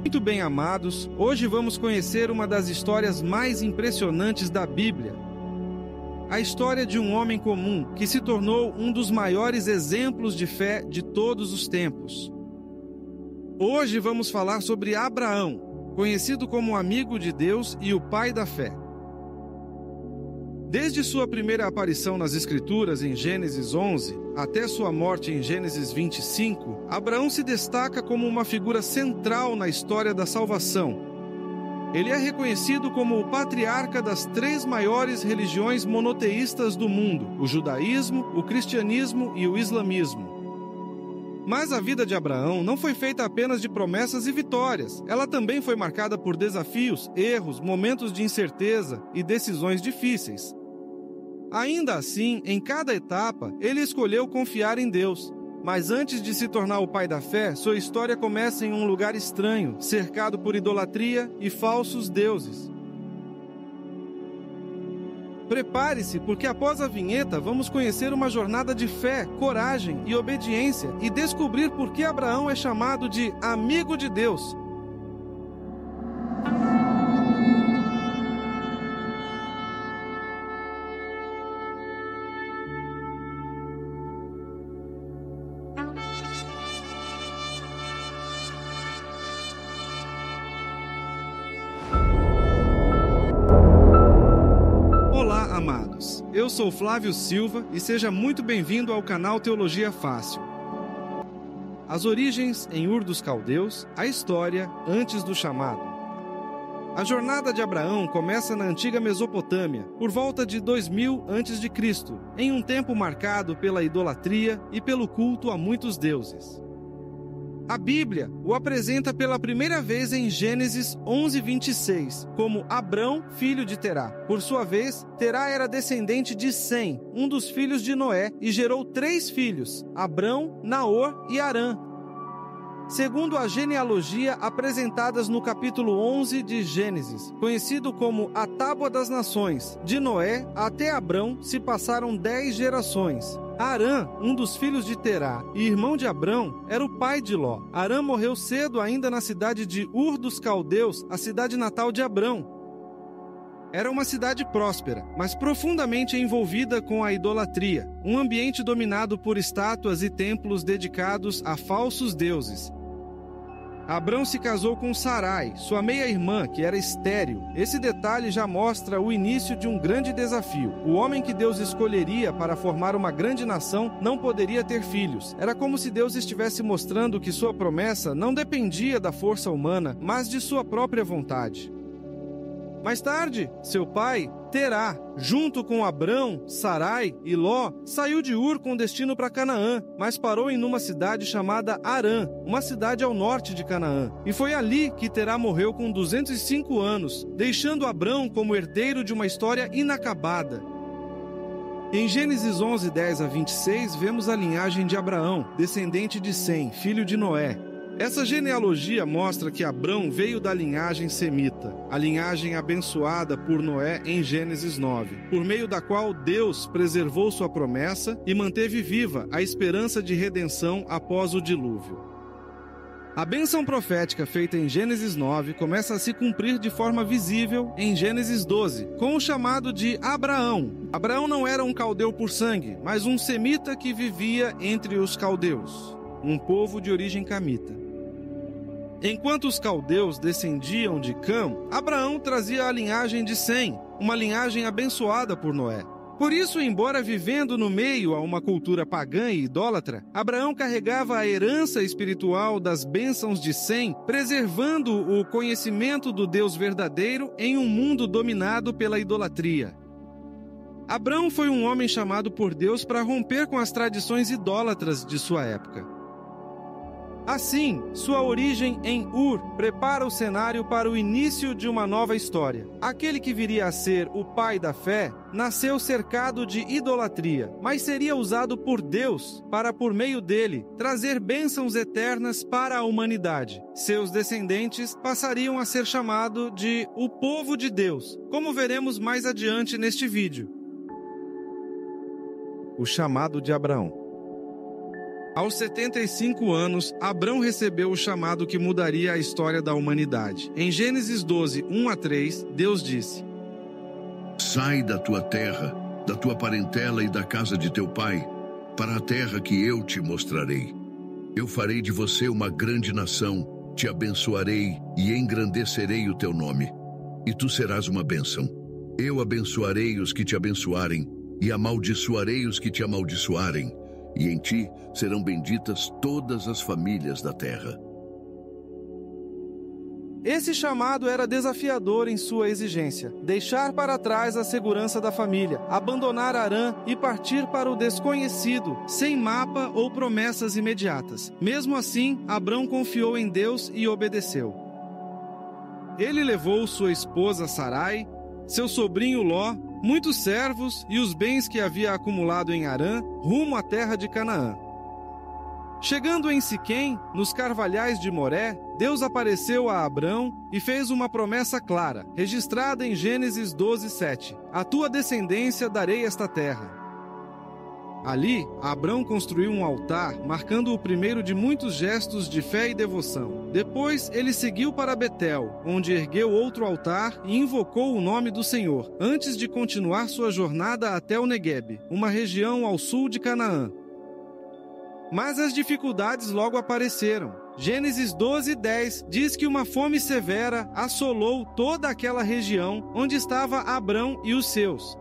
Muito bem, amados, hoje vamos conhecer uma das histórias mais impressionantes da Bíblia. A história de um homem comum que se tornou um dos maiores exemplos de fé de todos os tempos. Hoje vamos falar sobre Abraão, conhecido como amigo de Deus e o pai da fé. Desde sua primeira aparição nas Escrituras, em Gênesis 11, até sua morte em Gênesis 25, Abraão se destaca como uma figura central na história da salvação. Ele é reconhecido como o patriarca das três maiores religiões monoteístas do mundo: o judaísmo, o cristianismo e o islamismo. Mas a vida de Abraão não foi feita apenas de promessas e vitórias. Ela também foi marcada por desafios, erros, momentos de incerteza e decisões difíceis. Ainda assim, em cada etapa, ele escolheu confiar em Deus. Mas antes de se tornar o pai da fé, sua história começa em um lugar estranho, cercado por idolatria e falsos deuses. Prepare-se, porque após a vinheta vamos conhecer uma jornada de fé, coragem e obediência e descobrir por que Abraão é chamado de amigo de Deus. Olá, amados. Eu sou Flávio Silva e seja muito bem-vindo ao canal Teologia Fácil. As origens em Ur dos Caldeus, a história antes do chamado. A jornada de Abraão começa na antiga Mesopotâmia, por volta de 2000 a.C., em um tempo marcado pela idolatria e pelo culto a muitos deuses. A Bíblia o apresenta pela primeira vez em Gênesis 11:26, como Abrão, filho de Terá. Por sua vez, Terá era descendente de Sem, um dos filhos de Noé, e gerou 3 filhos, Abrão, Naor e Harã. Segundo a genealogia apresentadas no capítulo 11 de Gênesis, conhecido como a Tábua das Nações, de Noé até Abrão se passaram 10 gerações. Harã, um dos filhos de Terá e irmão de Abrão, era o pai de Ló. Harã morreu cedo ainda na cidade de Ur dos Caldeus, a cidade natal de Abrão. Era uma cidade próspera, mas profundamente envolvida com a idolatria, um ambiente dominado por estátuas e templos dedicados a falsos deuses. Abrão se casou com Sarai, sua meia-irmã, que era estéril. Esse detalhe já mostra o início de um grande desafio. O homem que Deus escolheria para formar uma grande nação não poderia ter filhos. Era como se Deus estivesse mostrando que sua promessa não dependia da força humana, mas de sua própria vontade. Mais tarde, seu pai, Terá, junto com Abrão, Sarai e Ló, saiu de Ur com destino para Canaã, mas parou em uma cidade chamada Harã, uma cidade ao norte de Canaã. E foi ali que Terá morreu com 205 anos, deixando Abrão como herdeiro de uma história inacabada. Em Gênesis 11:10-26, vemos a linhagem de Abraão, descendente de Sem, filho de Noé. Essa genealogia mostra que Abrão veio da linhagem semita, a linhagem abençoada por Noé em Gênesis 9, por meio da qual Deus preservou sua promessa e manteve viva a esperança de redenção após o dilúvio. A bênção profética feita em Gênesis 9 começa a se cumprir de forma visível em Gênesis 12, com o chamado de Abraão. Abraão não era um caldeu por sangue, mas um semita que vivia entre os caldeus, um povo de origem camita. Enquanto os caldeus descendiam de Cã, Abraão trazia a linhagem de Sem, uma linhagem abençoada por Noé. Por isso, embora vivendo no meio a uma cultura pagã e idólatra, Abraão carregava a herança espiritual das bênçãos de Sem, preservando o conhecimento do Deus verdadeiro em um mundo dominado pela idolatria. Abraão foi um homem chamado por Deus para romper com as tradições idólatras de sua época. Assim, sua origem em Ur prepara o cenário para o início de uma nova história. Aquele que viria a ser o pai da fé nasceu cercado de idolatria, mas seria usado por Deus para, por meio dele, trazer bênçãos eternas para a humanidade. Seus descendentes passariam a ser chamados de o povo de Deus, como veremos mais adiante neste vídeo. O chamado de Abraão. Aos 75 anos, Abrão recebeu o chamado que mudaria a história da humanidade. Em Gênesis 12, 1 a 3, Deus disse: Sai da tua terra, da tua parentela e da casa de teu pai, para a terra que eu te mostrarei. Eu farei de você uma grande nação, te abençoarei e engrandecerei o teu nome. E tu serás uma bênção. Eu abençoarei os que te abençoarem, e amaldiçoarei os que te amaldiçoarem. E em ti serão benditas todas as famílias da terra. Esse chamado era desafiador em sua exigência. Deixar para trás a segurança da família, abandonar Harã e partir para o desconhecido, sem mapa ou promessas imediatas. Mesmo assim, Abrão confiou em Deus e obedeceu. Ele levou sua esposa Sarai, seu sobrinho Ló, muitos servos e os bens que havia acumulado em Harã, rumo à terra de Canaã. Chegando em Siquém, nos carvalhais de Moré, Deus apareceu a Abrão e fez uma promessa clara, registrada em Gênesis 12, 7. A tua descendência darei esta terra. Ali, Abrão construiu um altar, marcando o primeiro de muitos gestos de fé e devoção. Depois, ele seguiu para Betel, onde ergueu outro altar e invocou o nome do Senhor, antes de continuar sua jornada até o Neguebe, uma região ao sul de Canaã. Mas as dificuldades logo apareceram. Gênesis 12, 10 diz que uma fome severa assolou toda aquela região onde estava Abrão e os seus.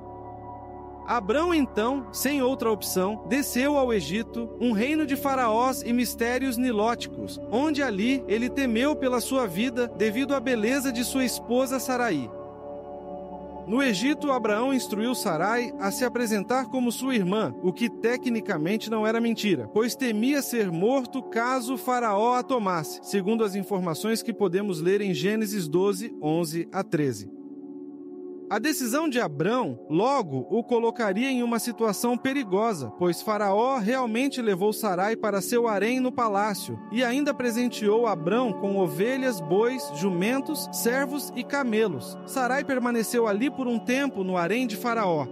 Abrão, então, sem outra opção, desceu ao Egito, um reino de faraós e mistérios nilóticos, onde ali ele temeu pela sua vida devido à beleza de sua esposa Sarai. No Egito, Abraão instruiu Sarai a se apresentar como sua irmã, o que tecnicamente não era mentira, pois temia ser morto caso Faraó a tomasse, segundo as informações que podemos ler em Gênesis 12, 11 a 13. A decisão de Abrão logo o colocaria em uma situação perigosa, pois Faraó realmente levou Sarai para seu harém no palácio e ainda presenteou Abrão com ovelhas, bois, jumentos, servos e camelos. Sarai permaneceu ali por um tempo no harém de Faraó.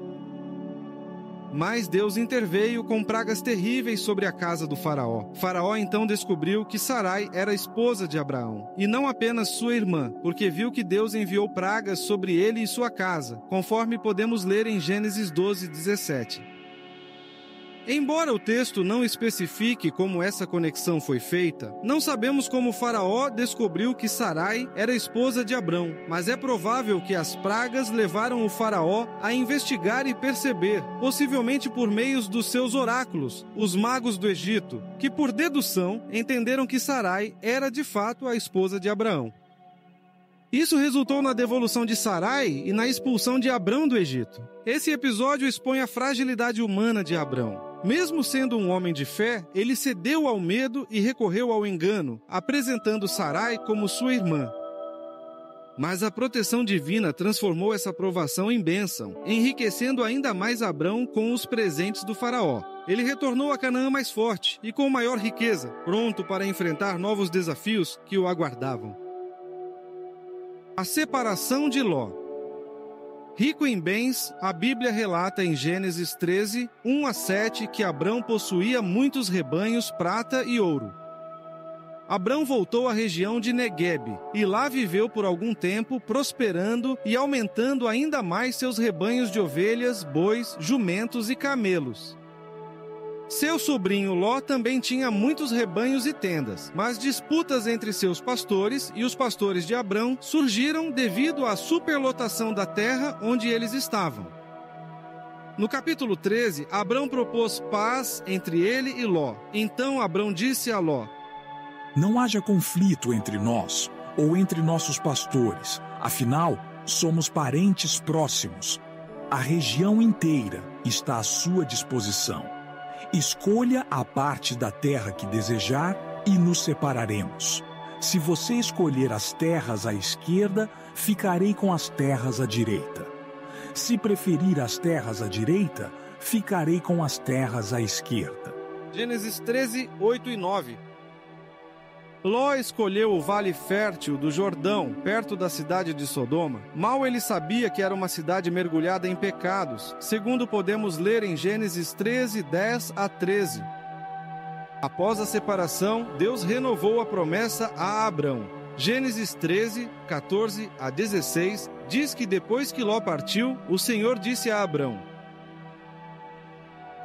Mas Deus interveio com pragas terríveis sobre a casa do faraó. Faraó então descobriu que Sarai era esposa de Abraão, e não apenas sua irmã, porque viu que Deus enviou pragas sobre ele e sua casa, conforme podemos ler em Gênesis 12, 17. Embora o texto não especifique como essa conexão foi feita, não sabemos como Faraó descobriu que Sarai era esposa de Abrão, mas é provável que as pragas levaram o Faraó a investigar e perceber, possivelmente por meios dos seus oráculos, os magos do Egito, que por dedução entenderam que Sarai era de fato a esposa de Abraão. Isso resultou na devolução de Sarai e na expulsão de Abrão do Egito. Esse episódio expõe a fragilidade humana de Abrão. Mesmo sendo um homem de fé, ele cedeu ao medo e recorreu ao engano, apresentando Sarai como sua irmã. Mas a proteção divina transformou essa provação em bênção, enriquecendo ainda mais Abrão com os presentes do faraó. Ele retornou a Canaã mais forte e com maior riqueza, pronto para enfrentar novos desafios que o aguardavam. A separação de Ló. Rico em bens, a Bíblia relata em Gênesis 13, 1 a 7, que Abrão possuía muitos rebanhos, prata e ouro. Abrão voltou à região de Neguebe, e lá viveu por algum tempo, prosperando e aumentando ainda mais seus rebanhos de ovelhas, bois, jumentos e camelos. Seu sobrinho Ló também tinha muitos rebanhos e tendas, mas disputas entre seus pastores e os pastores de Abrão surgiram devido à superlotação da terra onde eles estavam. No capítulo 13, Abrão propôs paz entre ele e Ló. Então Abrão disse a Ló: Não haja conflito entre nós ou entre nossos pastores, afinal, somos parentes próximos. A região inteira está à sua disposição. Escolha a parte da terra que desejar e nos separaremos. Se você escolher as terras à esquerda, ficarei com as terras à direita. Se preferir as terras à direita, ficarei com as terras à esquerda. Gênesis 13, 8 e 9. Ló escolheu o vale fértil do Jordão, perto da cidade de Sodoma. Mal ele sabia que era uma cidade mergulhada em pecados, segundo podemos ler em Gênesis 13, 10 a 13. Após a separação, Deus renovou a promessa a Abrão. Gênesis 13, 14 a 16, diz que depois que Ló partiu, o Senhor disse a Abrão: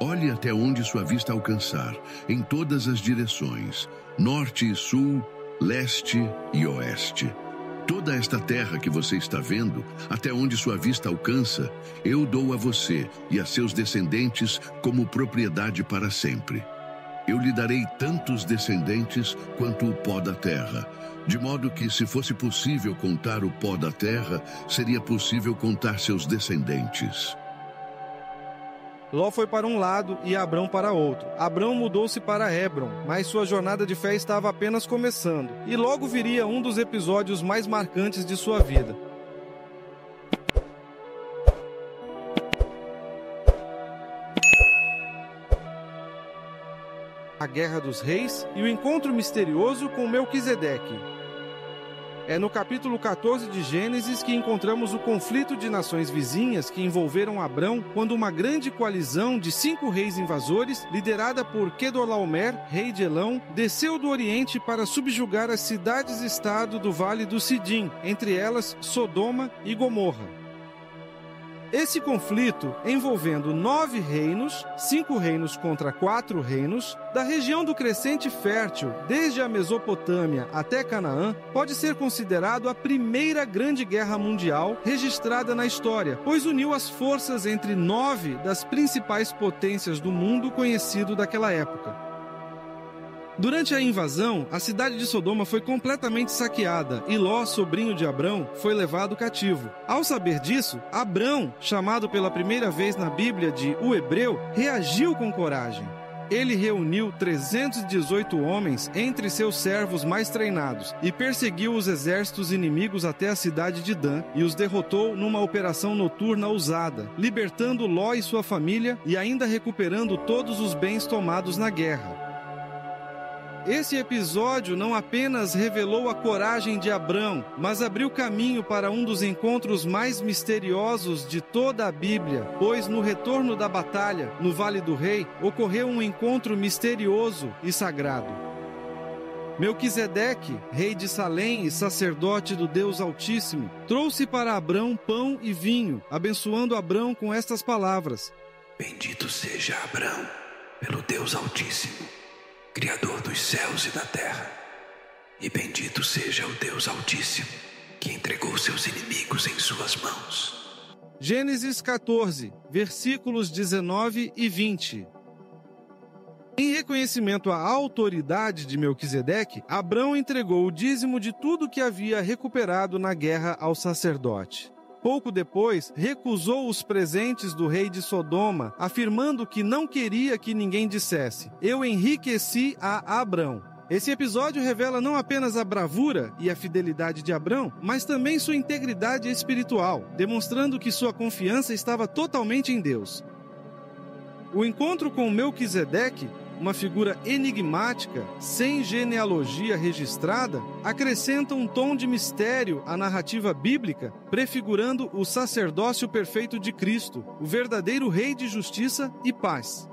Olhe até onde sua vista alcançar, em todas as direções, norte e sul, leste e oeste. Toda esta terra que você está vendo, até onde sua vista alcança, eu dou a você e a seus descendentes como propriedade para sempre. Eu lhe darei tantos descendentes quanto o pó da terra, de modo que, se fosse possível contar o pó da terra, seria possível contar seus descendentes. Ló foi para um lado e Abrão para outro. Abrão mudou-se para Hebron, mas sua jornada de fé estava apenas começando, e logo viria um dos episódios mais marcantes de sua vida. A Guerra dos Reis e o encontro misterioso com Melquisedeque. É no capítulo 14 de Gênesis que encontramos o conflito de nações vizinhas que envolveram Abrão quando uma grande coalizão de 5 reis invasores, liderada por Quedorlaomer, rei de Elão, desceu do Oriente para subjugar as cidades-estado do Vale do Sidim, entre elas Sodoma e Gomorra. Esse conflito, envolvendo 9 reinos, 5 reinos contra 4 reinos, da região do Crescente Fértil, desde a Mesopotâmia até Canaã, pode ser considerado a primeira grande guerra mundial registrada na história, pois uniu as forças entre 9 das principais potências do mundo conhecido daquela época. Durante a invasão, a cidade de Sodoma foi completamente saqueada e Ló, sobrinho de Abrão, foi levado cativo. Ao saber disso, Abrão, chamado pela primeira vez na Bíblia de o Hebreu, reagiu com coragem. Ele reuniu 318 homens entre seus servos mais treinados e perseguiu os exércitos inimigos até a cidade de Dan e os derrotou numa operação noturna ousada, libertando Ló e sua família e ainda recuperando todos os bens tomados na guerra. Esse episódio não apenas revelou a coragem de Abrão, mas abriu caminho para um dos encontros mais misteriosos de toda a Bíblia, pois no retorno da batalha, no Vale do Rei, ocorreu um encontro misterioso e sagrado. Melquisedeque, rei de Salém e sacerdote do Deus Altíssimo, trouxe para Abrão pão e vinho, abençoando Abrão com estas palavras: Bendito seja Abrão, pelo Deus Altíssimo, Criador dos céus e da terra, e bendito seja o Deus Altíssimo, que entregou seus inimigos em suas mãos. Gênesis 14, versículos 19 e 20. Em reconhecimento à autoridade de Melquisedeque, Abrão entregou o dízimo de tudo que havia recuperado na guerra ao sacerdote. Pouco depois, recusou os presentes do rei de Sodoma, afirmando que não queria que ninguém dissesse: eu enriqueci a Abrão. Esse episódio revela não apenas a bravura e a fidelidade de Abrão, mas também sua integridade espiritual, demonstrando que sua confiança estava totalmente em Deus. O encontro com Melquisedeque, uma figura enigmática, sem genealogia registrada, acrescenta um tom de mistério à narrativa bíblica, prefigurando o sacerdócio perfeito de Cristo, o verdadeiro Rei de justiça e paz.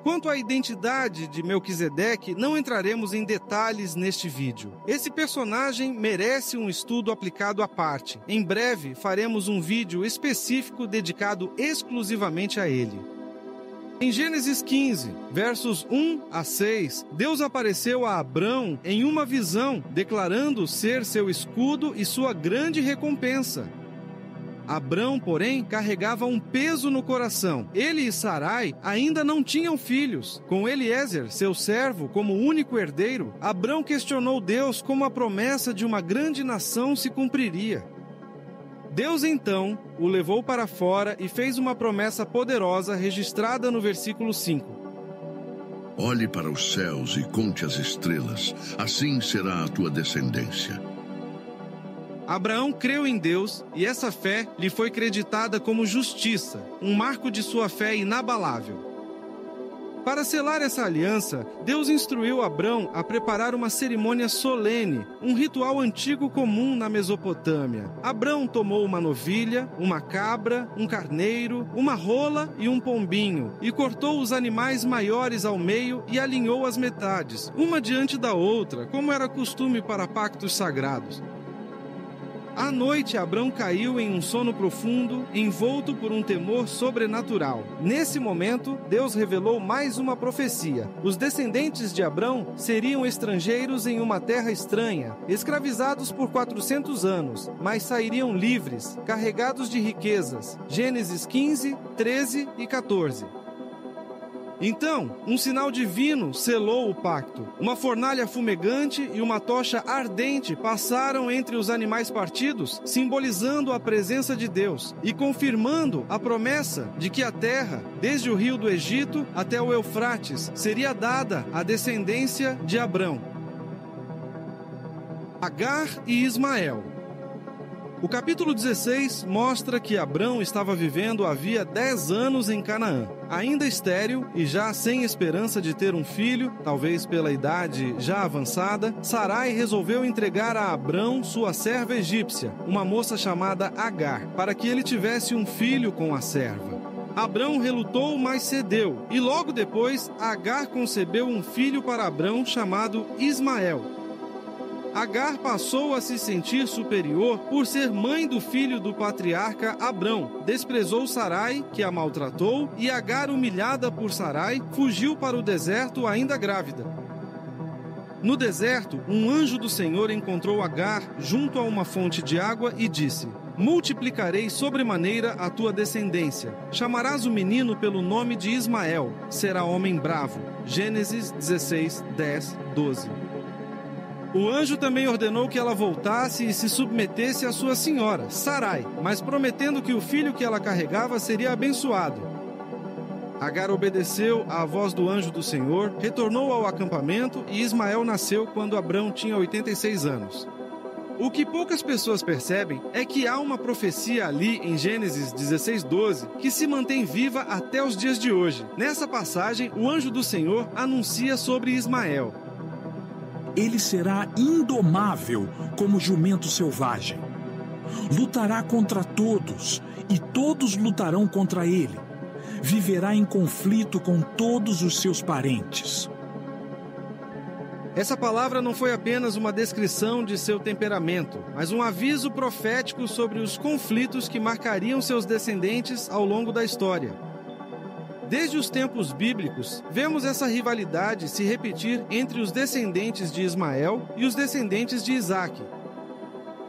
Quanto à identidade de Melquisedeque, não entraremos em detalhes neste vídeo. Esse personagem merece um estudo aplicado à parte. Em breve, faremos um vídeo específico dedicado exclusivamente a ele. Em Gênesis 15, versos 1 a 6, Deus apareceu a Abrão em uma visão, declarando ser seu escudo e sua grande recompensa. Abrão, porém, carregava um peso no coração. Ele e Sarai ainda não tinham filhos. Com Eliezer, seu servo, como único herdeiro, Abrão questionou Deus como a promessa de uma grande nação se cumpriria. Deus, então, o levou para fora e fez uma promessa poderosa registrada no versículo 5. Olhe para os céus e conte as estrelas, assim será a tua descendência. Abraão creu em Deus e essa fé lhe foi creditada como justiça, um marco de sua fé inabalável. Para selar essa aliança, Deus instruiu Abrão a preparar uma cerimônia solene, um ritual antigo comum na Mesopotâmia. Abrão tomou uma novilha, uma cabra, um carneiro, uma rola e um pombinho, e cortou os animais maiores ao meio e alinhou as metades, uma diante da outra, como era costume para pactos sagrados. À noite, Abrão caiu em um sono profundo, envolto por um temor sobrenatural. Nesse momento, Deus revelou mais uma profecia. Os descendentes de Abrão seriam estrangeiros em uma terra estranha, escravizados por 400 anos, mas sairiam livres, carregados de riquezas. Gênesis 15, 13 e 14. Então, um sinal divino selou o pacto. Uma fornalha fumegante e uma tocha ardente passaram entre os animais partidos, simbolizando a presença de Deus e confirmando a promessa de que a terra, desde o rio do Egito até o Eufrates, seria dada à descendência de Abrão. Agar e Ismael. O capítulo 16 mostra que Abrão estava vivendo havia 10 anos em Canaã. Ainda estéril e já sem esperança de ter um filho, talvez pela idade já avançada, Sarai resolveu entregar a Abrão sua serva egípcia, uma moça chamada Agar, para que ele tivesse um filho com a serva. Abrão relutou, mas cedeu, e logo depois Agar concebeu um filho para Abrão chamado Ismael. Agar passou a se sentir superior por ser mãe do filho do patriarca Abrão. Desprezou Sarai, que a maltratou, e Agar, humilhada por Sarai, fugiu para o deserto ainda grávida. No deserto, um anjo do Senhor encontrou Agar junto a uma fonte de água e disse: multiplicarei sobremaneira a tua descendência. Chamarás o menino pelo nome de Ismael. Será homem bravo. Gênesis 16, 10, 12. O anjo também ordenou que ela voltasse e se submetesse à sua senhora, Sarai, mas prometendo que o filho que ela carregava seria abençoado. Agar obedeceu à voz do anjo do Senhor, retornou ao acampamento e Ismael nasceu quando Abrão tinha 86 anos. O que poucas pessoas percebem é que há uma profecia ali em Gênesis 16:12 que se mantém viva até os dias de hoje. Nessa passagem, o anjo do Senhor anuncia sobre Ismael. Ele será indomável como jumento selvagem. Lutará contra todos, e todos lutarão contra ele. Viverá em conflito com todos os seus parentes. Essa palavra não foi apenas uma descrição de seu temperamento, mas um aviso profético sobre os conflitos que marcariam seus descendentes ao longo da história. Desde os tempos bíblicos, vemos essa rivalidade se repetir entre os descendentes de Ismael e os descendentes de Isaque.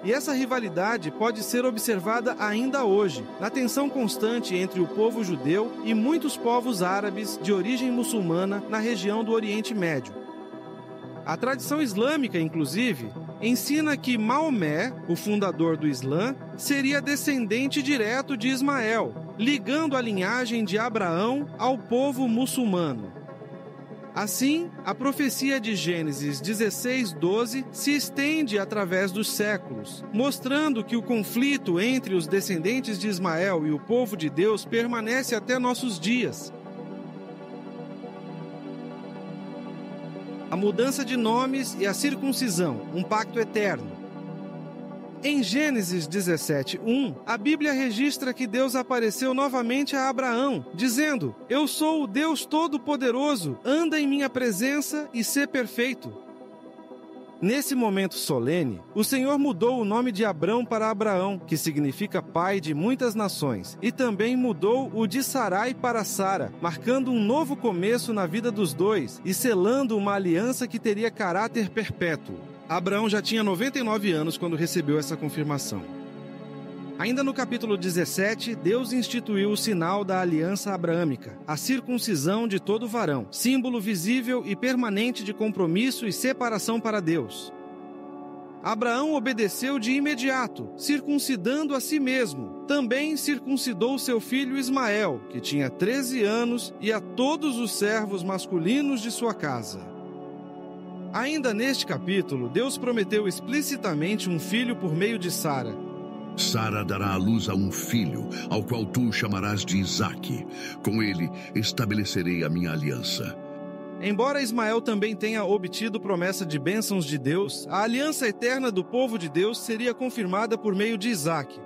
E essa rivalidade pode ser observada ainda hoje, na tensão constante entre o povo judeu e muitos povos árabes de origem muçulmana na região do Oriente Médio. A tradição islâmica, inclusive, ensina que Maomé, o fundador do Islã, seria descendente direto de Ismael, ligando a linhagem de Abraão ao povo muçulmano. Assim, a profecia de Gênesis 16:12 se estende através dos séculos, mostrando que o conflito entre os descendentes de Ismael e o povo de Deus permanece até nossos dias. A mudança de nomes e a circuncisão, um pacto eterno. Em Gênesis 17:1, a Bíblia registra que Deus apareceu novamente a Abraão, dizendo: eu sou o Deus Todo-Poderoso, anda em minha presença e sê perfeito. Nesse momento solene, o Senhor mudou o nome de Abrão para Abraão, que significa pai de muitas nações, e também mudou o de Sarai para Sara, marcando um novo começo na vida dos dois e selando uma aliança que teria caráter perpétuo. Abraão já tinha 99 anos quando recebeu essa confirmação. Ainda no capítulo 17, Deus instituiu o sinal da aliança abraâmica, a circuncisão de todo varão, símbolo visível e permanente de compromisso e separação para Deus. Abraão obedeceu de imediato, circuncidando a si mesmo. Também circuncidou seu filho Ismael, que tinha 13 anos, e a todos os servos masculinos de sua casa. Ainda neste capítulo, Deus prometeu explicitamente um filho por meio de Sara. Sara dará à luz a um filho, ao qual tu o chamarás de Isaque. Com ele estabelecerei a minha aliança. Embora Ismael também tenha obtido promessa de bênçãos de Deus, a aliança eterna do povo de Deus seria confirmada por meio de Isaque.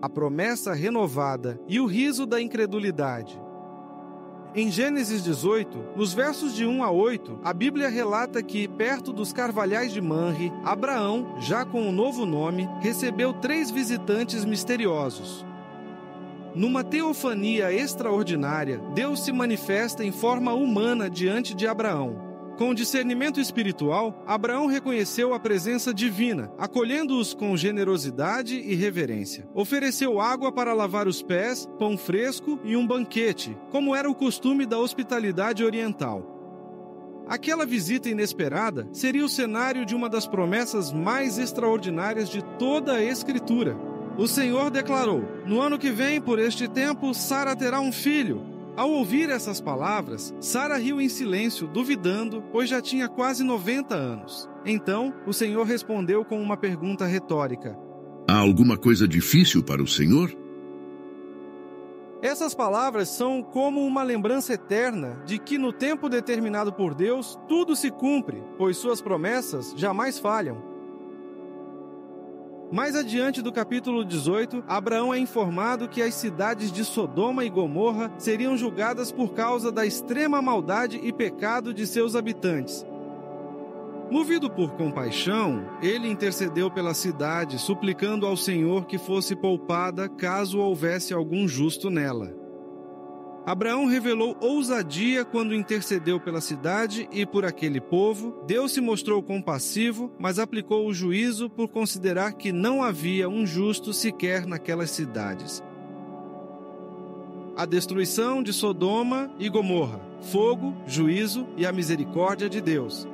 A promessa renovada e o riso da incredulidade. Em Gênesis 18, nos versos de 1 a 8, a Bíblia relata que, perto dos carvalhais de Manre, Abraão, já com um novo nome, recebeu 3 visitantes misteriosos. Numa teofania extraordinária, Deus se manifesta em forma humana diante de Abraão. Com discernimento espiritual, Abraão reconheceu a presença divina, acolhendo-os com generosidade e reverência. Ofereceu água para lavar os pés, pão fresco e um banquete, como era o costume da hospitalidade oriental. Aquela visita inesperada seria o cenário de uma das promessas mais extraordinárias de toda a Escritura. O Senhor declarou: "No ano que vem, por este tempo, Sara terá um filho." Ao ouvir essas palavras, Sara riu em silêncio, duvidando, pois já tinha quase 90 anos. Então, o Senhor respondeu com uma pergunta retórica: Há alguma coisa difícil para o Senhor? Essas palavras são como uma lembrança eterna de que no tempo determinado por Deus, tudo se cumpre, pois suas promessas jamais falham. Mais adiante do capítulo 18, Abraão é informado que as cidades de Sodoma e Gomorra seriam julgadas por causa da extrema maldade e pecado de seus habitantes. Movido por compaixão, ele intercedeu pela cidade, suplicando ao Senhor que fosse poupada caso houvesse algum justo nela. Abraão revelou ousadia quando intercedeu pela cidade e por aquele povo. Deus se mostrou compassivo, mas aplicou o juízo por considerar que não havia um justo sequer naquelas cidades. A destruição de Sodoma e Gomorra, fogo, juízo e a misericórdia de Deus.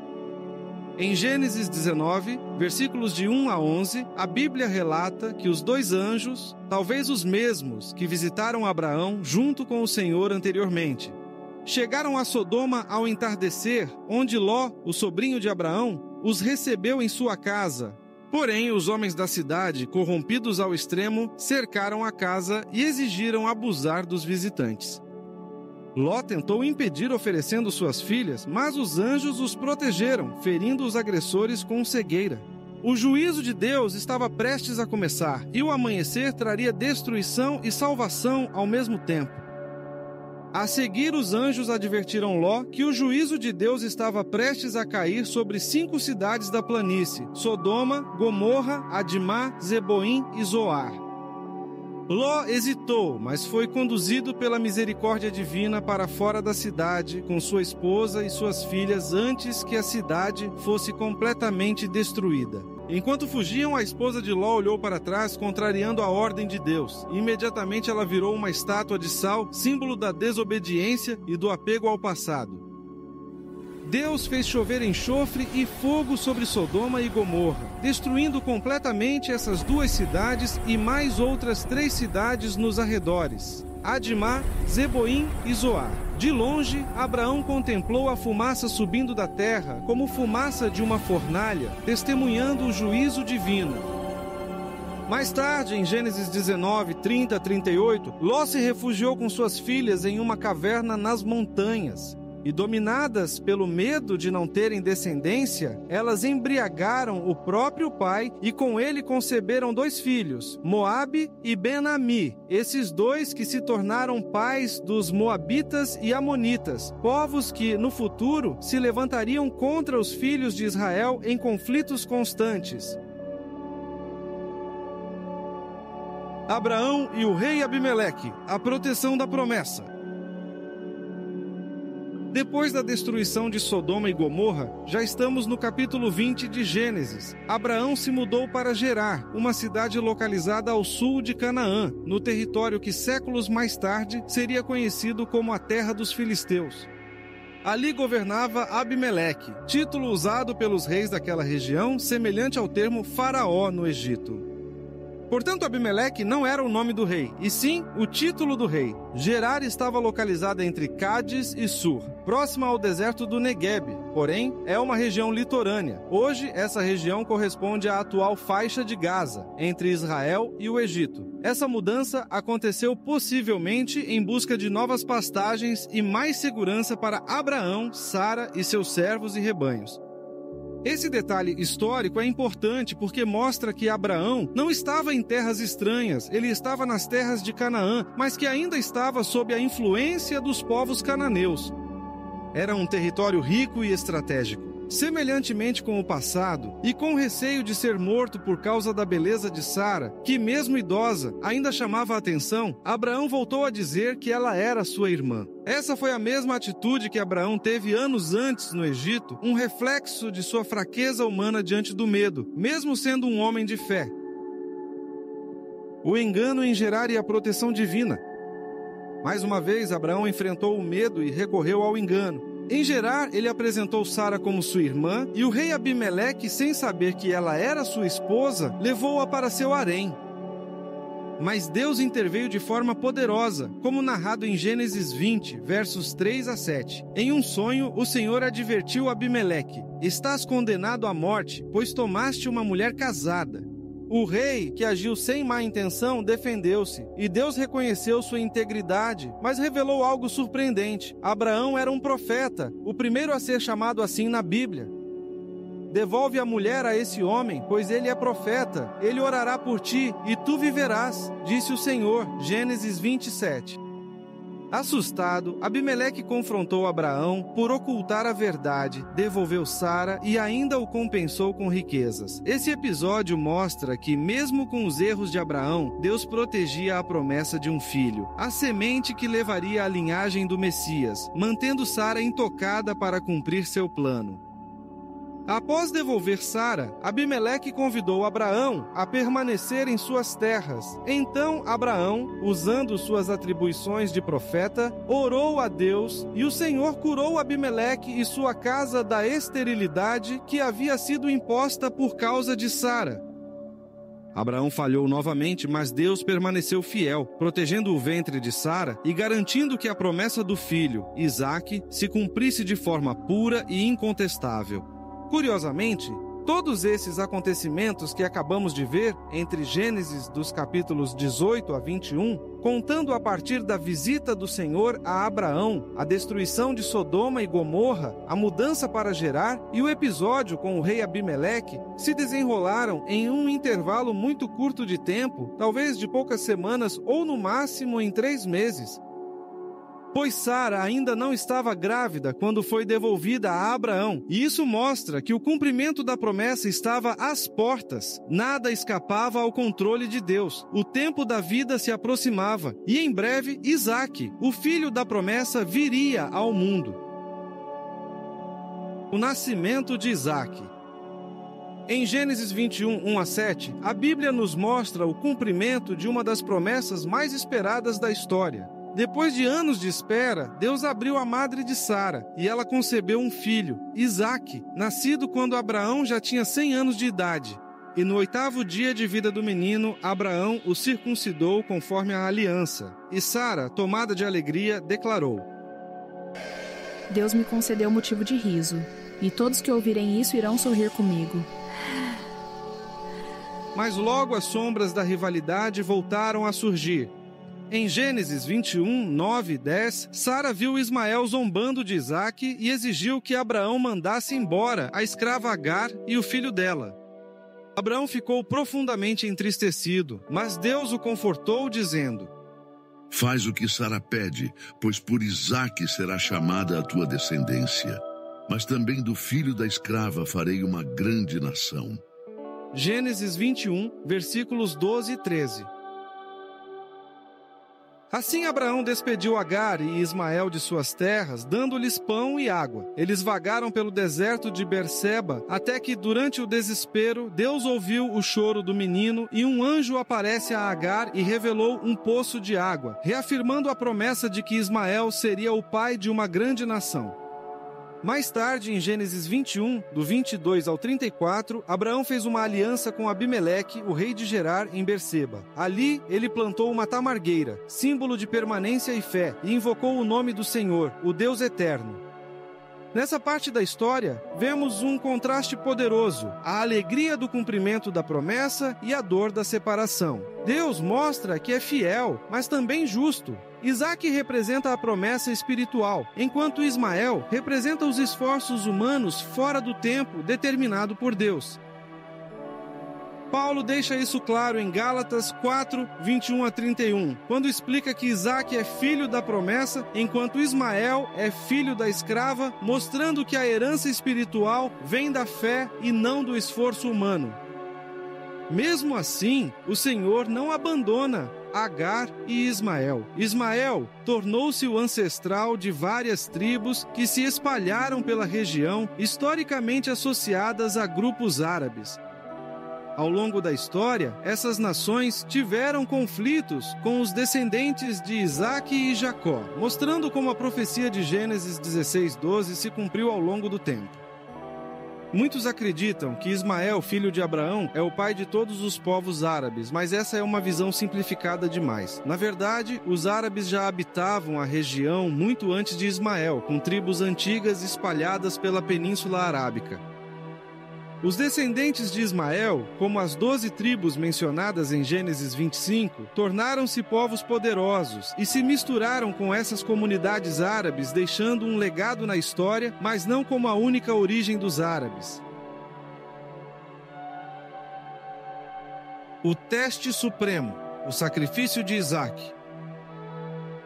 Em Gênesis 19, versículos de 1 a 11, a Bíblia relata que os 2 anjos, talvez os mesmos que visitaram Abraão junto com o Senhor anteriormente, chegaram a Sodoma ao entardecer, onde Ló, o sobrinho de Abraão, os recebeu em sua casa. Porém, os homens da cidade, corrompidos ao extremo, cercaram a casa e exigiram abusar dos visitantes. Ló tentou impedir oferecendo suas filhas, mas os anjos os protegeram, ferindo os agressores com cegueira. O juízo de Deus estava prestes a começar, e o amanhecer traria destruição e salvação ao mesmo tempo. A seguir, os anjos advertiram Ló que o juízo de Deus estava prestes a cair sobre 5 cidades da planície: Sodoma, Gomorra, Adimá, Zeboim e Zoar. Ló hesitou, mas foi conduzido pela misericórdia divina para fora da cidade, com sua esposa e suas filhas, antes que a cidade fosse completamente destruída. Enquanto fugiam, a esposa de Ló olhou para trás, contrariando a ordem de Deus. Imediatamente ela virou uma estátua de sal, símbolo da desobediência e do apego ao passado. Deus fez chover enxofre e fogo sobre Sodoma e Gomorra, destruindo completamente essas 2 cidades e mais outras 3 cidades nos arredores: Adimá, Zeboim e Zoar. De longe, Abraão contemplou a fumaça subindo da terra, como fumaça de uma fornalha, testemunhando o juízo divino. Mais tarde, em Gênesis 19, 30 a 38, Ló se refugiou com suas filhas em uma caverna nas montanhas. E dominadas pelo medo de não terem descendência, elas embriagaram o próprio pai e com ele conceberam 2 filhos, Moabe e Ben-Ami, esses 2 que se tornaram pais dos Moabitas e Amonitas, povos que, no futuro, se levantariam contra os filhos de Israel em conflitos constantes. Abraão e o rei Abimeleque, a proteção da promessa. Depois da destruição de Sodoma e Gomorra, já estamos no capítulo 20 de Gênesis. Abraão se mudou para Gerar, uma cidade localizada ao sul de Canaã, no território que séculos mais tarde seria conhecido como a Terra dos Filisteus. Ali governava Abimeleque, título usado pelos reis daquela região, semelhante ao termo faraó no Egito. Portanto, Abimeleque não era o nome do rei, e sim o título do rei. Gerar estava localizada entre Cádiz e Sur, próxima ao deserto do Negueb, porém é uma região litorânea. Hoje, essa região corresponde à atual faixa de Gaza, entre Israel e o Egito. Essa mudança aconteceu possivelmente em busca de novas pastagens e mais segurança para Abraão, Sara e seus servos e rebanhos. Esse detalhe histórico é importante porque mostra que Abraão não estava em terras estranhas, ele estava nas terras de Canaã, mas que ainda estava sob a influência dos povos cananeus. Era um território rico e estratégico. Semelhantemente com o passado, e com receio de ser morto por causa da beleza de Sara, que mesmo idosa ainda chamava a atenção, Abraão voltou a dizer que ela era sua irmã. Essa foi a mesma atitude que Abraão teve anos antes no Egito, um reflexo de sua fraqueza humana diante do medo, mesmo sendo um homem de fé. O engano em Gerar e a proteção divina. Mais uma vez, Abraão enfrentou o medo e recorreu ao engano. Em Gerar, ele apresentou Sara como sua irmã, e o rei Abimeleque, sem saber que ela era sua esposa, levou-a para seu harém. Mas Deus interveio de forma poderosa, como narrado em Gênesis 20, versos 3 a 7. Em um sonho, o Senhor advertiu Abimeleque: "Estás condenado à morte, pois tomaste uma mulher casada." O rei, que agiu sem má intenção, defendeu-se, e Deus reconheceu sua integridade, mas revelou algo surpreendente. Abraão era um profeta, o primeiro a ser chamado assim na Bíblia. "Devolve a mulher a esse homem, pois ele é profeta. Ele orará por ti, e tu viverás, disse o Senhor." Gênesis 27. Assustado, Abimeleque confrontou Abraão por ocultar a verdade, devolveu Sara e ainda o compensou com riquezas. Esse episódio mostra que, mesmo com os erros de Abraão, Deus protegia a promessa de um filho, a semente que levaria a linhagem do Messias, mantendo Sara intocada para cumprir seu plano. Após devolver Sara, Abimeleque convidou Abraão a permanecer em suas terras. Então Abraão, usando suas atribuições de profeta, orou a Deus, e o Senhor curou Abimeleque e sua casa da esterilidade que havia sido imposta por causa de Sara. Abraão falhou novamente, mas Deus permaneceu fiel, protegendo o ventre de Sara e garantindo que a promessa do filho, Isaque, se cumprisse de forma pura e incontestável. Curiosamente, todos esses acontecimentos que acabamos de ver, entre Gênesis dos capítulos 18 a 21, contando a partir da visita do Senhor a Abraão, a destruição de Sodoma e Gomorra, a mudança para Gerar e o episódio com o rei Abimeleque, se desenrolaram em um intervalo muito curto de tempo, talvez de poucas semanas ou no máximo em 3 meses. Pois Sara ainda não estava grávida quando foi devolvida a Abraão, e isso mostra que o cumprimento da promessa estava às portas. Nada escapava ao controle de Deus. O tempo da vida se aproximava, e em breve Isaque, o filho da promessa, viria ao mundo. O nascimento de Isaque. Em Gênesis 21, 1 a 7, a Bíblia nos mostra o cumprimento de uma das promessas mais esperadas da história. Depois de anos de espera, Deus abriu a madre de Sara, e ela concebeu um filho, Isaque, nascido quando Abraão já tinha 100 anos de idade. E no 8º dia de vida do menino, Abraão o circuncidou conforme a aliança. E Sara, tomada de alegria, declarou: "Deus me concedeu motivo de riso, e todos que ouvirem isso irão sorrir comigo." Mas logo as sombras da rivalidade voltaram a surgir. Em Gênesis 21, 9 e 10, Sara viu Ismael zombando de Isaque e exigiu que Abraão mandasse embora a escrava Agar e o filho dela. Abraão ficou profundamente entristecido, mas Deus o confortou, dizendo: "Faz o que Sara pede, pois por Isaque será chamada a tua descendência. Mas também do filho da escrava farei uma grande nação." Gênesis 21, versículos 12 e 13. Assim Abraão despediu Agar e Ismael de suas terras, dando-lhes pão e água. Eles vagaram pelo deserto de Berseba, até que, durante o desespero, Deus ouviu o choro do menino e um anjo aparece a Agar e revelou um poço de água, reafirmando a promessa de que Ismael seria o pai de uma grande nação. Mais tarde, em Gênesis 21, do 22 ao 34, Abraão fez uma aliança com Abimeleque, o rei de Gerar, em Berseba. Ali, ele plantou uma tamargueira, símbolo de permanência e fé, e invocou o nome do Senhor, o Deus Eterno. Nessa parte da história, vemos um contraste poderoso, a alegria do cumprimento da promessa e a dor da separação. Deus mostra que é fiel, mas também justo. Isaac representa a promessa espiritual, enquanto Ismael representa os esforços humanos fora do tempo determinado por Deus. Paulo deixa isso claro em Gálatas 4, 21 a 31, quando explica que Isaac é filho da promessa, enquanto Ismael é filho da escrava, mostrando que a herança espiritual vem da fé e não do esforço humano. Mesmo assim, o Senhor não abandona Agar e Ismael. Ismael tornou-se o ancestral de várias tribos que se espalharam pela região, historicamente associadas a grupos árabes. Ao longo da história, essas nações tiveram conflitos com os descendentes de Isaac e Jacó, mostrando como a profecia de Gênesis 16:12 se cumpriu ao longo do tempo. Muitos acreditam que Ismael, filho de Abraão, é o pai de todos os povos árabes, mas essa é uma visão simplificada demais. Na verdade, os árabes já habitavam a região muito antes de Ismael, com tribos antigas espalhadas pela Península Arábica. Os descendentes de Ismael, como as 12 tribos mencionadas em Gênesis 25, tornaram-se povos poderosos e se misturaram com essas comunidades árabes, deixando um legado na história, mas não como a única origem dos árabes. O teste supremo, o sacrifício de Isaac.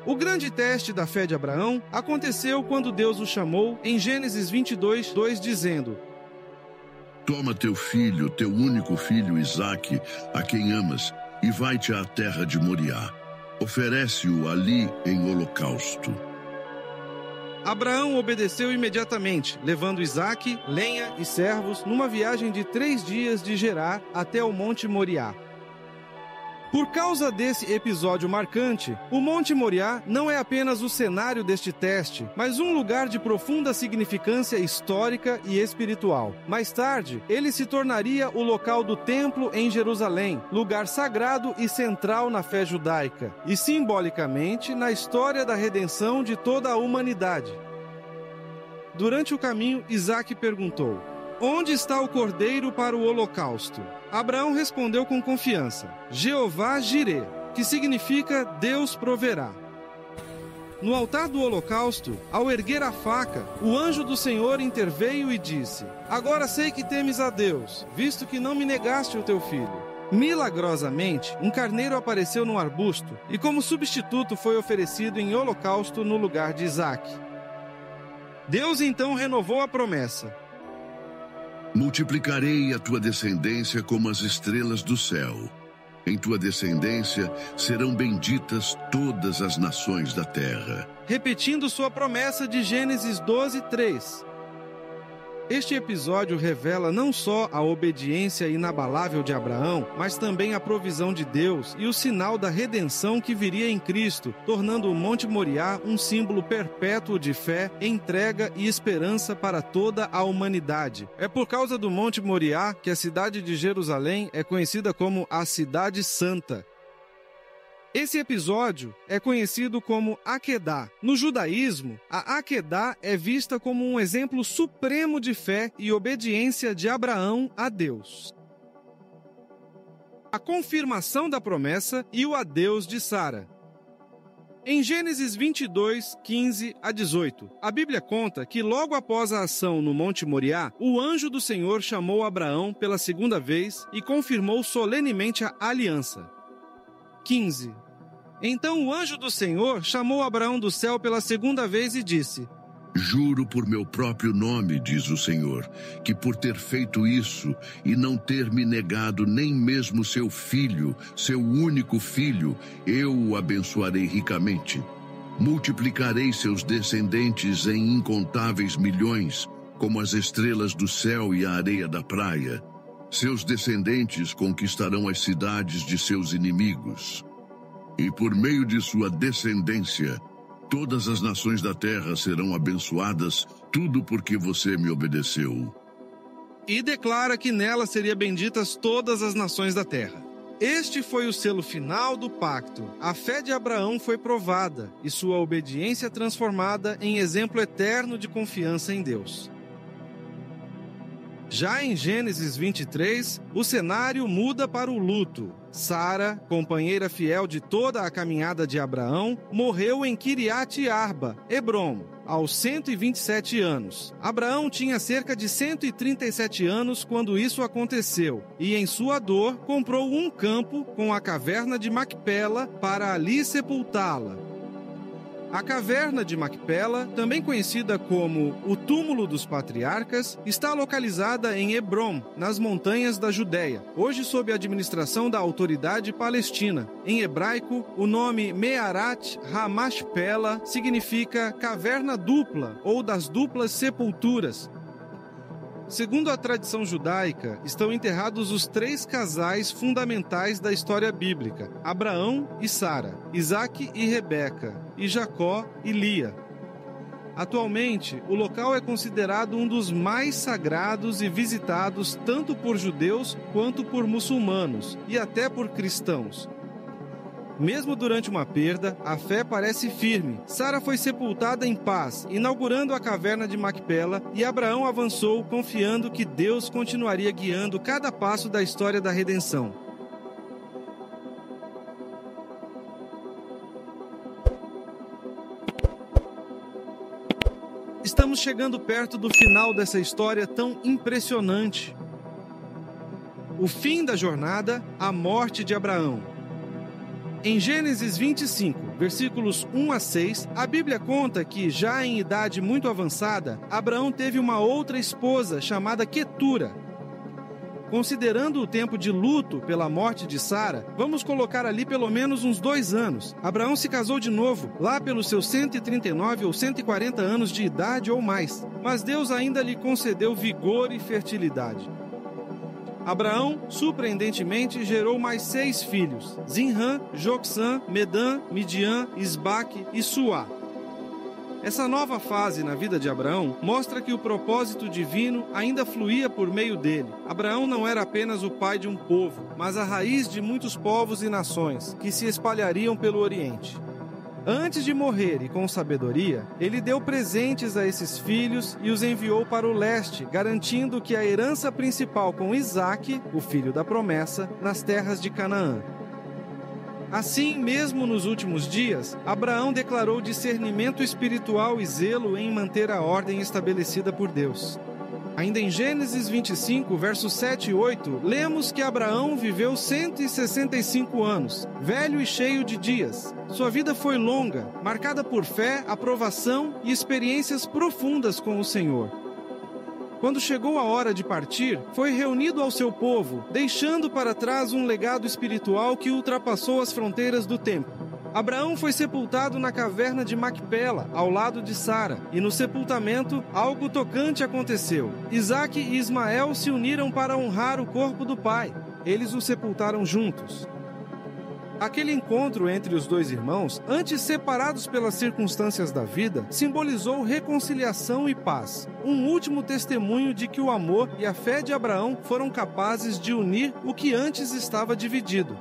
O grande teste da fé de Abraão aconteceu quando Deus o chamou em Gênesis 22:2, dizendo: Toma teu filho, teu único filho Isaque, a quem amas, e vai-te à terra de Moriá. Oferece-o ali em holocausto. Abraão obedeceu imediatamente, levando Isaque, lenha e servos numa viagem de 3 dias de Gerar até o Monte Moriá. Por causa desse episódio marcante, o Monte Moriá não é apenas o cenário deste teste, mas um lugar de profunda significância histórica e espiritual. Mais tarde, ele se tornaria o local do templo em Jerusalém, lugar sagrado e central na fé judaica, e simbolicamente na história da redenção de toda a humanidade. Durante o caminho, Isaque perguntou: onde está o cordeiro para o holocausto? Abraão respondeu com confiança: Jeová Jirê, que significa Deus proverá. No altar do holocausto, ao erguer a faca, o anjo do Senhor interveio e disse: agora sei que temes a Deus, visto que não me negaste o teu filho. Milagrosamente, um carneiro apareceu no arbusto e como substituto foi oferecido em holocausto no lugar de Isaque. Deus então renovou a promessa: multiplicarei a tua descendência como as estrelas do céu. Em tua descendência serão benditas todas as nações da terra. Repetindo sua promessa de Gênesis 12:3. Este episódio revela não só a obediência inabalável de Abraão, mas também a provisão de Deus e o sinal da redenção que viria em Cristo, tornando o Monte Moriá um símbolo perpétuo de fé, entrega e esperança para toda a humanidade. É por causa do Monte Moriá que a cidade de Jerusalém é conhecida como a Cidade Santa. Esse episódio é conhecido como Akedah. No judaísmo, a Akedah é vista como um exemplo supremo de fé e obediência de Abraão a Deus. A confirmação da promessa e o adeus de Sara. Em Gênesis 22, 15 a 18, a Bíblia conta que logo após a ação no Monte Moriá, o anjo do Senhor chamou Abraão pela segunda vez e confirmou solenemente a aliança. 15. Então o anjo do Senhor chamou Abraão do céu pela segunda vez e disse: juro por meu próprio nome, diz o Senhor, que por ter feito isso e não ter me negado nem mesmo seu filho, seu único filho, eu o abençoarei ricamente. Multiplicarei seus descendentes em incontáveis milhões, como as estrelas do céu e a areia da praia. Seus descendentes conquistarão as cidades de seus inimigos. E por meio de sua descendência, todas as nações da terra serão abençoadas, tudo porque você me obedeceu. E declara que nela seriam benditas todas as nações da terra. Este foi o selo final do pacto. A fé de Abraão foi provada e sua obediência transformada em exemplo eterno de confiança em Deus. Já em Gênesis 23, o cenário muda para o luto. Sara, companheira fiel de toda a caminhada de Abraão, morreu em Kiriat Arba, Hebrom, aos 127 anos. Abraão tinha cerca de 137 anos quando isso aconteceu, e em sua dor comprou um campo com a caverna de Macpela para ali sepultá-la. A caverna de Macpela, também conhecida como o Túmulo dos Patriarcas, está localizada em Hebrom, nas montanhas da Judéia, hoje sob a administração da autoridade palestina. Em hebraico, o nome Me'arat HaMachpela significa caverna dupla ou das duplas sepulturas. Segundo a tradição judaica, estão enterrados os 3 casais fundamentais da história bíblica: Abraão e Sara, Isaque e Rebeca, e Jacó e Lia. Atualmente, o local é considerado um dos mais sagrados e visitados tanto por judeus quanto por muçulmanos, e até por cristãos. Mesmo durante uma perda, a fé parece firme. Sara foi sepultada em paz, inaugurando a caverna de Macpela, e Abraão avançou confiando que Deus continuaria guiando cada passo da história da redenção. Estamos chegando perto do final dessa história tão impressionante. O fim da jornada, a morte de Abraão. Em Gênesis 25, versículos 1 a 6, a Bíblia conta que, já em idade muito avançada, Abraão teve uma outra esposa chamada Quetura. Considerando o tempo de luto pela morte de Sara, vamos colocar ali pelo menos uns 2 anos. Abraão se casou de novo, lá pelos seus 139 ou 140 anos de idade ou mais, mas Deus ainda lhe concedeu vigor e fertilidade. Abraão, surpreendentemente, gerou mais 6 filhos: Zinrã, Joksã, Medã, Midian, Isbaque e Suá. Essa nova fase na vida de Abraão mostra que o propósito divino ainda fluía por meio dele. Abraão não era apenas o pai de um povo, mas a raiz de muitos povos e nações que se espalhariam pelo Oriente. Antes de morrer e com sabedoria, ele deu presentes a esses filhos e os enviou para o leste, garantindo que a herança principal com Isaque, o filho da promessa, nas terras de Canaã. Assim, mesmo nos últimos dias, Abraão declarou discernimento espiritual e zelo em manter a ordem estabelecida por Deus. Ainda em Gênesis 25, versos 7 e 8, lemos que Abraão viveu 165 anos, velho e cheio de dias. Sua vida foi longa, marcada por fé, aprovação e experiências profundas com o Senhor. Quando chegou a hora de partir, foi reunido ao seu povo, deixando para trás um legado espiritual que ultrapassou as fronteiras do tempo. Abraão foi sepultado na caverna de Macpela, ao lado de Sara, e no sepultamento, algo tocante aconteceu. Isaque e Ismael se uniram para honrar o corpo do pai. Eles o sepultaram juntos. Aquele encontro entre os 2 irmãos, antes separados pelas circunstâncias da vida, simbolizou reconciliação e paz. Um último testemunho de que o amor e a fé de Abraão foram capazes de unir o que antes estava dividido.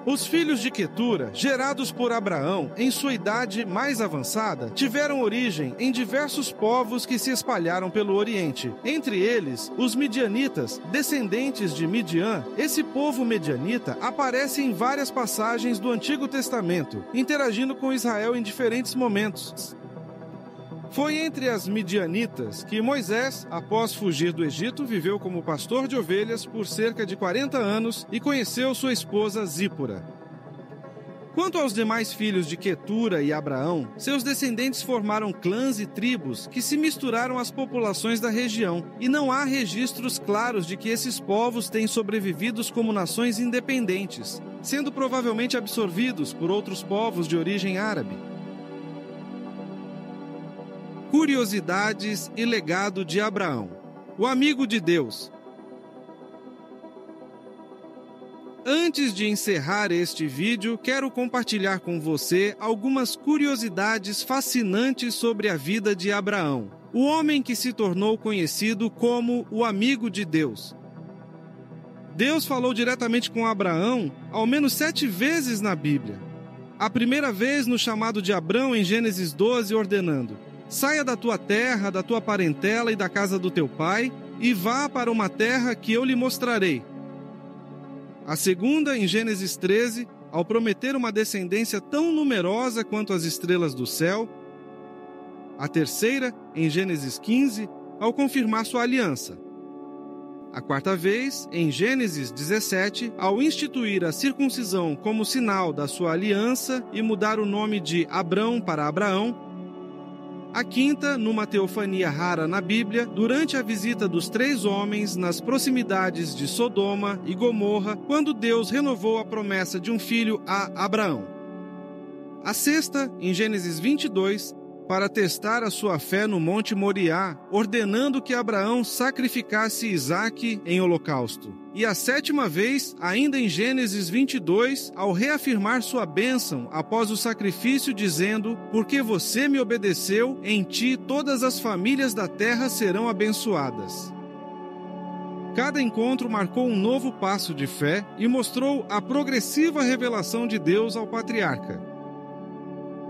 Os filhos de Quetura, gerados por Abraão em sua idade mais avançada, tiveram origem em diversos povos que se espalharam pelo Oriente. Entre eles, os midianitas, descendentes de Midian. Esse povo medianita aparece em várias passagens do Antigo Testamento, interagindo com Israel em diferentes momentos. Foi entre as midianitas que Moisés, após fugir do Egito, viveu como pastor de ovelhas por cerca de 40 anos e conheceu sua esposa Zípora. Quanto aos demais filhos de Quetura e Abraão, seus descendentes formaram clãs e tribos que se misturaram às populações da região, e não há registros claros de que esses povos têm sobrevivido como nações independentes, sendo provavelmente absorvidos por outros povos de origem árabe. Curiosidades e legado de Abraão. O amigo de Deus. Antes de encerrar este vídeo, quero compartilhar com você algumas curiosidades fascinantes sobre a vida de Abraão, o homem que se tornou conhecido como o amigo de Deus. Deus falou diretamente com Abraão ao menos 7 vezes na Bíblia. A primeira vez no chamado de Abrão em Gênesis 12, ordenando: saia da tua terra, da tua parentela e da casa do teu pai, e vá para uma terra que eu lhe mostrarei. A segunda em Gênesis 13, ao prometer uma descendência tão numerosa quanto as estrelas do céu. A terceira em Gênesis 15, ao confirmar sua aliança. A quarta vez, em Gênesis 17, ao instituir a circuncisão como sinal da sua aliança e mudar o nome de Abrão para Abraão. A quinta, numa teofania rara na Bíblia, durante a visita dos 3 homens nas proximidades de Sodoma e Gomorra, quando Deus renovou a promessa de um filho a Abraão. A sexta, em Gênesis 22, para testar a sua fé no Monte Moriá, ordenando que Abraão sacrificasse Isaque em holocausto. E a sétima vez, ainda em Gênesis 22, ao reafirmar sua bênção após o sacrifício, dizendo: porque você me obedeceu, em ti todas as famílias da terra serão abençoadas. Cada encontro marcou um novo passo de fé e mostrou a progressiva revelação de Deus ao patriarca.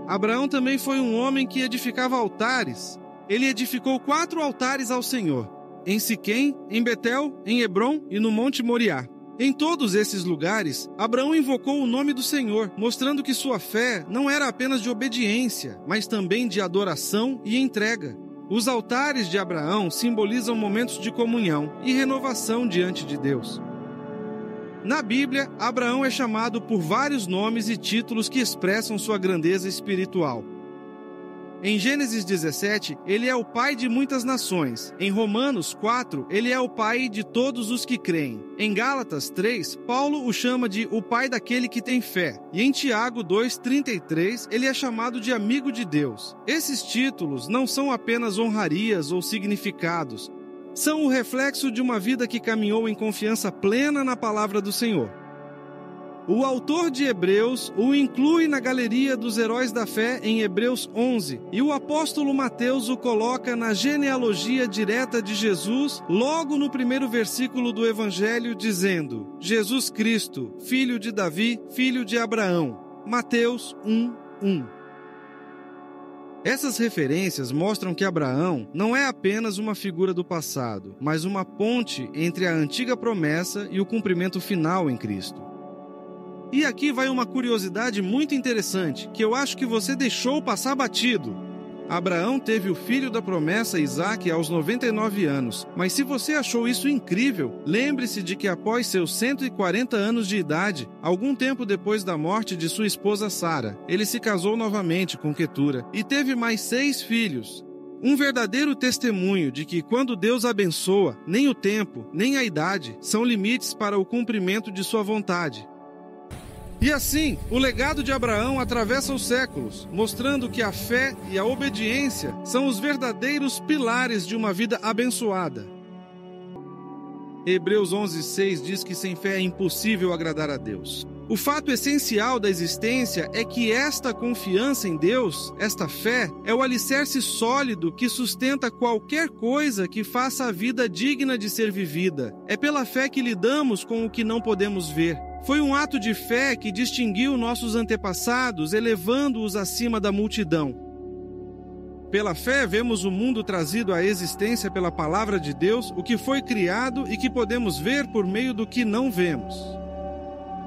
Abraão também foi um homem que edificava altares. Ele edificou 4 altares ao Senhor, em Siquém, em Betel, em Hebrom e no Monte Moriá. Em todos esses lugares, Abraão invocou o nome do Senhor, mostrando que sua fé não era apenas de obediência, mas também de adoração e entrega. Os altares de Abraão simbolizam momentos de comunhão e renovação diante de Deus. Na Bíblia, Abraão é chamado por vários nomes e títulos que expressam sua grandeza espiritual. Em Gênesis 17, ele é o pai de muitas nações. Em Romanos 4, ele é o pai de todos os que creem. Em Gálatas 3, Paulo o chama de o pai daquele que tem fé. E em Tiago 2,33, ele é chamado de amigo de Deus. Esses títulos não são apenas honrarias ou significados. São o reflexo de uma vida que caminhou em confiança plena na palavra do Senhor. O autor de Hebreus o inclui na galeria dos heróis da fé em Hebreus 11, e o apóstolo Mateus o coloca na genealogia direta de Jesus, logo no primeiro versículo do Evangelho, dizendo: Jesus Cristo, filho de Davi, filho de Abraão. Mateus 1:1. Essas referências mostram que Abraão não é apenas uma figura do passado, mas uma ponte entre a antiga promessa e o cumprimento final em Cristo. E aqui vai uma curiosidade muito interessante, que eu acho que você deixou passar batido. Abraão teve o filho da promessa, Isaque, aos 99 anos. Mas se você achou isso incrível, lembre-se de que após seus 140 anos de idade, algum tempo depois da morte de sua esposa Sara, ele se casou novamente com Quetura e teve mais 6 filhos. Um verdadeiro testemunho de que quando Deus abençoa, nem o tempo, nem a idade são limites para o cumprimento de sua vontade. E assim, o legado de Abraão atravessa os séculos, mostrando que a fé e a obediência são os verdadeiros pilares de uma vida abençoada. Hebreus 11:6 diz que sem fé é impossível agradar a Deus. O fato essencial da existência é que esta confiança em Deus, esta fé, é o alicerce sólido que sustenta qualquer coisa que faça a vida digna de ser vivida. É pela fé que lidamos com o que não podemos ver. Foi um ato de fé que distinguiu nossos antepassados, elevando-os acima da multidão. Pela fé, vemos o mundo trazido à existência pela palavra de Deus, o que foi criado e que podemos ver por meio do que não vemos.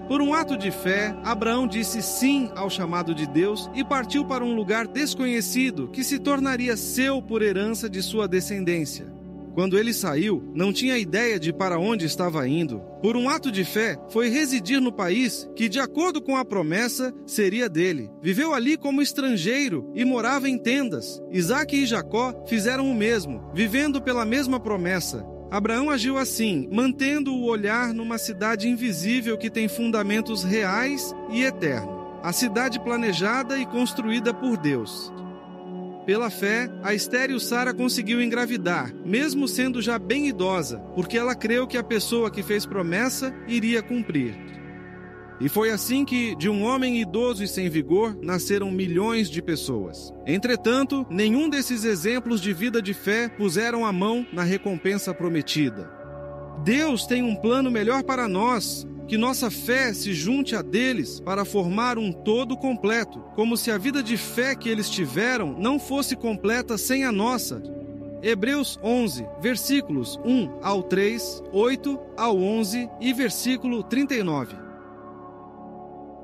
Por um ato de fé, Abraão disse sim ao chamado de Deus e partiu para um lugar desconhecido que se tornaria seu por herança de sua descendência. Quando ele saiu, não tinha ideia de para onde estava indo. Por um ato de fé, foi residir no país que, de acordo com a promessa, seria dele. Viveu ali como estrangeiro e morava em tendas. Isaque e Jacó fizeram o mesmo, vivendo pela mesma promessa. Abraão agiu assim, mantendo o olhar numa cidade invisível que tem fundamentos reais e eternos. A cidade planejada e construída por Deus. Pela fé, a estéril Sara conseguiu engravidar, mesmo sendo já bem idosa, porque ela creu que a pessoa que fez promessa iria cumprir. E foi assim que, de um homem idoso e sem vigor, nasceram milhões de pessoas. Entretanto, nenhum desses exemplos de vida de fé puseram a mão na recompensa prometida. Deus tem um plano melhor para nós, que nossa fé se junte a deles para formar um todo completo, como se a vida de fé que eles tiveram não fosse completa sem a nossa. Hebreus 11, versículos 1 ao 3, 8 ao 11 e versículo 39.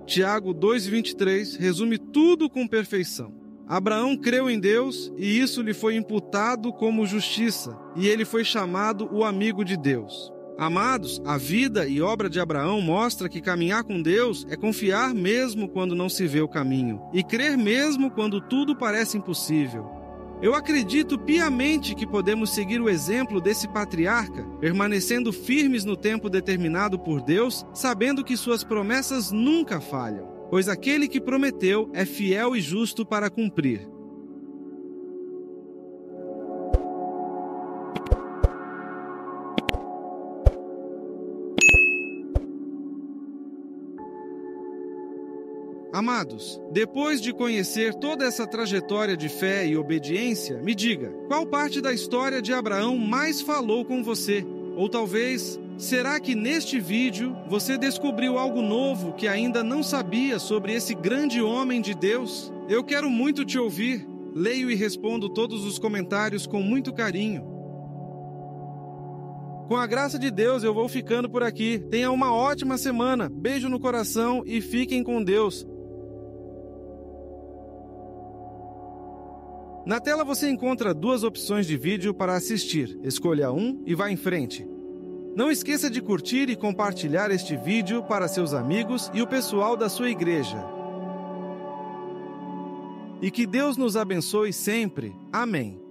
Tiago 2,23 resume tudo com perfeição. Abraão creu em Deus e isso lhe foi imputado como justiça, e ele foi chamado o amigo de Deus. Amados, a vida e obra de Abraão mostra que caminhar com Deus é confiar mesmo quando não se vê o caminho, e crer mesmo quando tudo parece impossível. Eu acredito piamente que podemos seguir o exemplo desse patriarca, permanecendo firmes no tempo determinado por Deus, sabendo que suas promessas nunca falham, pois aquele que prometeu é fiel e justo para cumprir. Amados, depois de conhecer toda essa trajetória de fé e obediência, me diga, qual parte da história de Abraão mais falou com você? Ou talvez, será que neste vídeo você descobriu algo novo que ainda não sabia sobre esse grande homem de Deus? Eu quero muito te ouvir. Leio e respondo todos os comentários com muito carinho. Com a graça de Deus, eu vou ficando por aqui. Tenha uma ótima semana. Beijo no coração e fiquem com Deus. Na tela você encontra 2 opções de vídeo para assistir. Escolha um e vá em frente. Não esqueça de curtir e compartilhar este vídeo para seus amigos e o pessoal da sua igreja. E que Deus nos abençoe sempre. Amém.